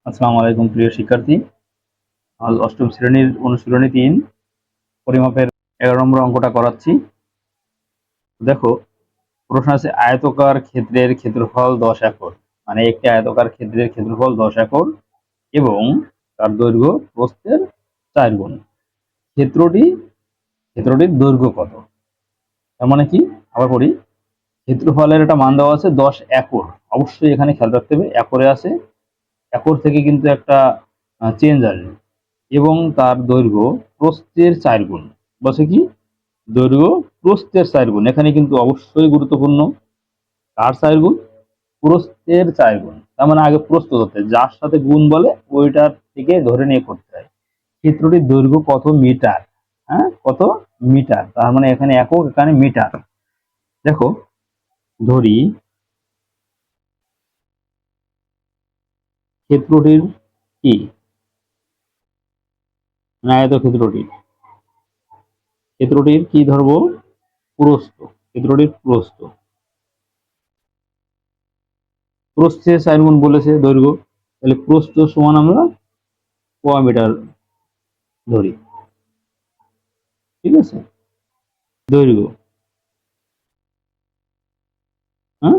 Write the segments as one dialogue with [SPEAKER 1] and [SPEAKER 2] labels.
[SPEAKER 1] আসসালামু আলাইকুম প্রিয় শিক্ষার্থী। আজ অষ্টম শ্রেণীর অনুশীলনী ৩ পরিমাপের ১১ নম্বর অঙ্কটা করাচ্ছি। দেখো, প্রশ্ন আছে আয়তকার ক্ষেত্রের ক্ষেত্রফল ১০ একর। মানে একটি আয়তকার ক্ষেত্রের ক্ষেত্রফল ১০ একর এবং তার দৈর্ঘ্য প্রস্থের ৪ গুণ। ক্ষেত্রটির দৈর্ঘ্য কত? তার মানে কি? আবার পড়ি। ক্ষেত্রফলের একটা মান দেওয়া আছে ১০ একর। অবশ্যই এখানে খেয়াল রাখতে হবে, একরে আছে। একর থেকে কিন্তু একটা চেঞ্জ আসবে এবং তার দৈর্ঘ্য প্রস্থের ৪ গুণ। বলছে কি? দৈর্ঘ্য প্রস্থের ৪ গুণ। এখানে কিন্তু অবশ্যই গুরুত্বপূর্ণ। কার ৪ গুণ? প্রস্থের ৪ গুণ। তার মানে আগে প্রস্থ ধরতে হয়। যার সাথে গুণ বলে ওইটার থেকে ধরে নিয়ে করতে হয়। ক্ষেত্রটির দৈর্ঘ্য কত মিটার? হ্যাঁ, কত মিটার? তার মানে এখানে একক, এখানে মিটার। দেখো, ধরি ক্ষেত্রটির কি ক্ষেত্রটির কি ধরবো? প্রস্থ। ক্ষেত্রটির প্রস্থের ৪ গুণ বলেছে দৈর্ঘ্য, তাহলে প্রস্থ সমান আমরা ক মিটার ধরি। ঠিক আছে? দৈর্ঘ্য, হ্যাঁ,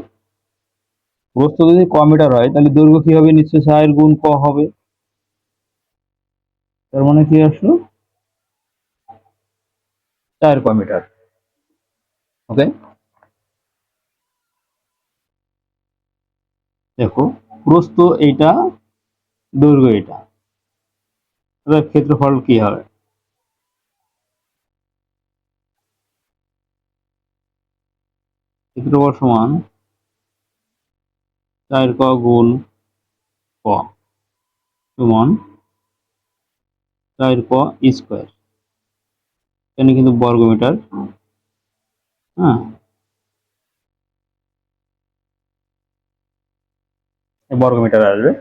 [SPEAKER 1] প্রস্থ যদি ক মিটার হয় তাহলে দৈর্ঘ্য কি হবে? নিশ্চয়ই ৪ গুণ ক হবে। তার মানে কি আসলো? ৪ ক মিটার। ওকে, দেখো, প্রস্থ এইটা, দৈর্ঘ্য এটা, তাহলে ক্ষেত্রফল কি হবে? ক্ষেত্রফল সমান ৪ ক গুণ ক সমান ৪ ক স্কোয়ার। এখানে কিন্তু বর্গ মিটার। হ্যাঁ, বর্গ মিটার আসবে,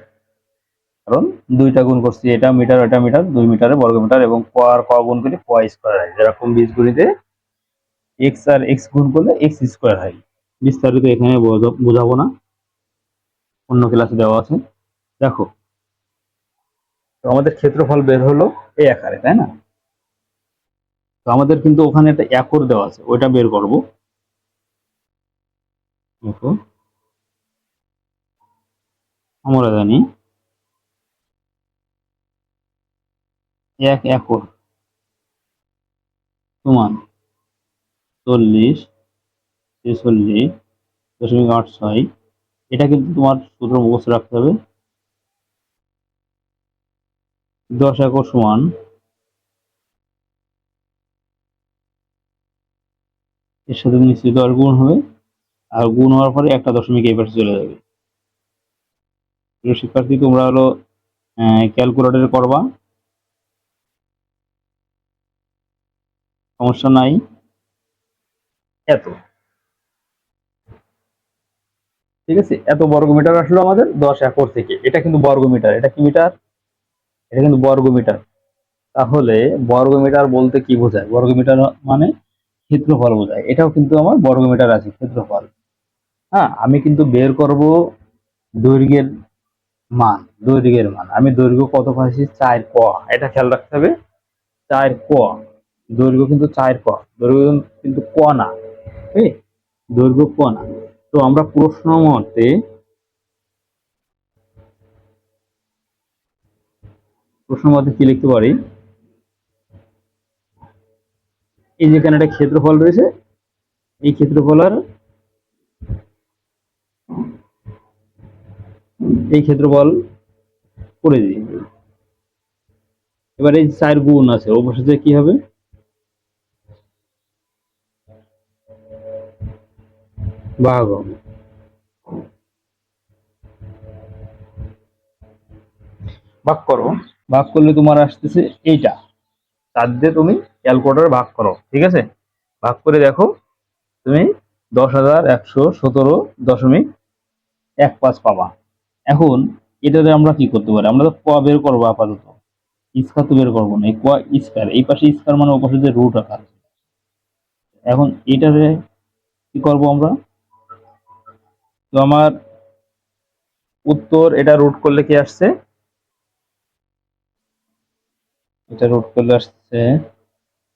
[SPEAKER 1] কারণ দুইটা গুণ করছি, এটা মিটার এটা মিটার, ২ মিটারে বর্গ মিটার এবং ক আর ক গুণ করলে ক স্কোয়ার হয়। যেরকম বীজগণিতে এক্স আর এক্স গুণ করলে এক্স স্কোয়ার হয়। বিস্তারিত এখানে বোঝাবো না, অন্য ক্লাসে দেওয়া আছে। দেখো, তো আমাদের ক্ষেত্রফল বের হলো এই আকারে, তাই না? তো আমাদের কিন্তু ওখানে একটা একর দেওয়া আছে, ওইটা বের করব। দেখো, আমরা জানি ১ একর সমান ৪০,৪৬,৮৬। এটা কিন্তু তোমার সূত্র মুখস্থ রাখতে হবে। ১০ একর সমান, এর সাথে নিশ্চয়ই ১০ গুণ হবে, আর গুণ হওয়ার পরে একটা দশমিক এই পাশে চলে যাবে। প্রিয় শিক্ষার্থী, তোমরা হলো ক্যালকুলেটরে করবা, সমস্যা নাই। এত, ঠিক আছে, এত বর্গ মিটার আসলো আমাদের ১০ একর থেকে। এটা কিন্তু বর্গ মিটার, এটা কি মিটার? এটা কিন্তু বর্গ মিটার। তাহলে বর্গ মিটার বলতে কি বোঝায়? বর্গ মিটার মানে ক্ষেত্রফল বোঝায়। এটাও কিন্তু আমার বর্গ মিটার আছে, ক্ষেত্রফল। হ্যাঁ, আমি কিন্তু বের করব দৈর্ঘ্যের মান। আমি দৈর্ঘ্য কত পাইছি? ৪ ক। এটা খেয়াল রাখতে হবে, ৪ ক। দৈর্ঘ্য কিন্তু ৪ ক, দৈর্ঘ্য কিন্তু ক না। এই দৈর্ঘ্য ক না। তো আমরা প্রশ্ন মতে কি লিখতে পারি? এই যেখানে একটা ক্ষেত্রফল রয়েছে, এই ক্ষেত্রফল করে দিই। এবার এই ৪ গুণ আছে, অবশেষে কি হবে? ভাগ হবে। ভাগ করো, ভাগ করলে তোমার আসতেছে এইটা। ৪ দিয়ে তুমি ক্যালকুলেটরে ভাগ করো, ঠিক আছে? ভাগ করে দেখো, তুমি ১০,১১৭.১৫ পাবা। এখন এটাতে আমরা কি করতে পারি? আমরা তো ক বের করবো আপাতত, স্কয়ার তো বের করবো না। এই ক স্কয়ার, এই পাশে স্কয়ার মানে ওপাশে যে রুট আকার। এখন এটাতে কি করব আমরা? তো আমার উত্তর, এটা রুট করলে কি আসছে? এটা রুট করলে আসছে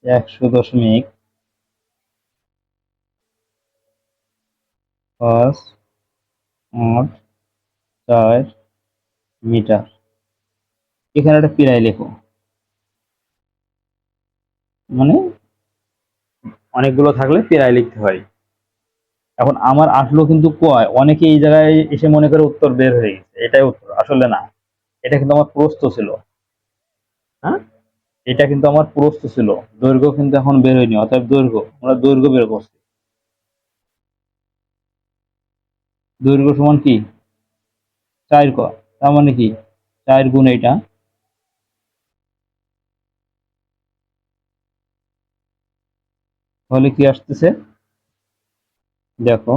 [SPEAKER 1] 100.584 মিটার। এখানে একটা পিরাই লেখো, মানে অনেকগুলো থাকলে পিরাই লিখতে হয়। এখন আমার আসলো কিন্তু কয়, অনেকে এই জায়গায় এসে মনে করে উত্তর বের হয়ে গেছে, এটাই উত্তর, আসলে না। এটা কিন্তু আমার প্রস্থ ছিল। হ্যাঁ, এটা কিন্তু আমার প্রস্থ ছিল, দৈর্ঘ্য কিন্তু এখন বের হয়নি, অর্থাৎ দৈর্ঘ্য আমরা দৈর্ঘ্য বের করছি। দৈর্ঘ্য সমান কি 4 ক, তার মানে কি 4 গুণ এটা, তাহলে কি আসতেছে দেখো,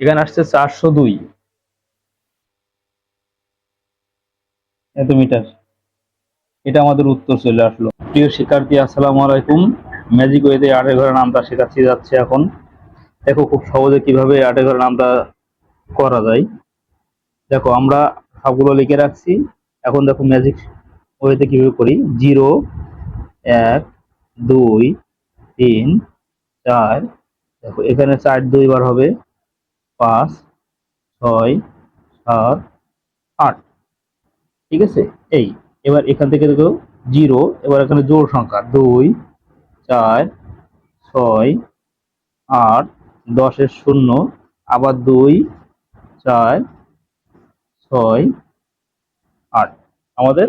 [SPEAKER 1] এখানে আসছে 402 এত মিটার। এটা আমাদের উত্তর চলে আসলো। প্রিয় শিক্ষার্থী, আসসালামু আলাইকুম। ম্যাজিক ওয়েতে আটের ঘরের নামটা শেখাচ্ছি যাচ্ছে এখন। দেখো খুব সহজে কিভাবে আটের ঘরের নামটা করা যায়। দেখো আমরা সবগুলো লিখে রাখছি। এখন দেখো ম্যাজিক ওয়েতে কিভাবে করি। 0, 1, 2, 3, 4, দেখো এখানে 4 2বার হবে, 5, 6, 7, 8। ঠিক আছে, এই এবার এখান থেকে দেখো 0, এবার এখানে জোড় সংখ্যা 2, 4, 6, 8, 10-এর 0, আবার 2, 4, 6, 8। আমাদের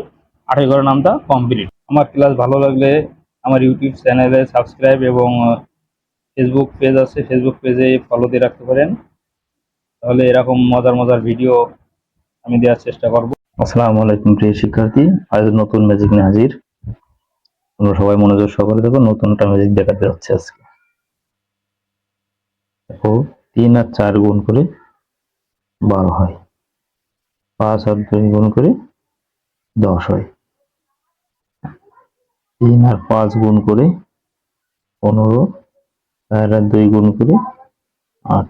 [SPEAKER 1] 8 ঘরের নামটা কমপ্লিট। আমার ক্লাস ভালো লাগলে আমার ইউটিউব চ্যানেলে সাবস্ক্রাইব এবং ফেসবুক পেজ আছে, ফেসবুক পেজে ফলো দিয়ে রাখতে পারেন। তাহলে এরকম মজার মজার ভিডিও আমি দেওয়ার চেষ্টা করব। আসসালামু আলাইকুম প্রিয় শিক্ষার্থী, আজ নতুন ম্যাজিক নিয়ে হাজির। তোমরা সবাই মনোযোগ সহকারে দেখো, নতুন একটা ম্যাজিক দেখাতে যাচ্ছে আজকে। দেখো 3 আর 4 গুণ করে 12 হয়, 5 আর 2 গুণ করে 10 হয়, 3 আর 5 গুণ করে 15, 4 আর 2 গুণ করে 8।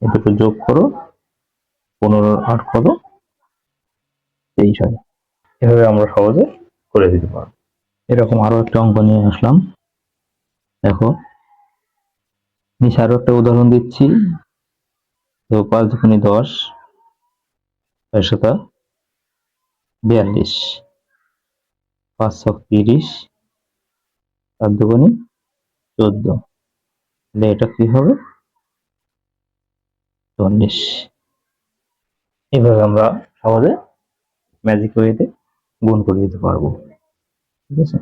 [SPEAKER 1] এটাকে যোগ করো, 15 আর 8 কত, 23 হয়। এভাবে আমরা সহজে করে দিতে পারবো। এরকম আরো একটা অঙ্ক নিয়ে আসলাম। দেখো নিচে আরো একটা উদাহরণ দিচ্ছি। তো 5 দুগুণে 10, 6 শতা 42, 5 ছক 30, 7 দুগুণে 14, তাহলে এটা কি হবে 44। এভাবে আমরা সহজে ম্যাজিক ওয়েতে গুণ করে দিতে পারবো। ঠিক আছে।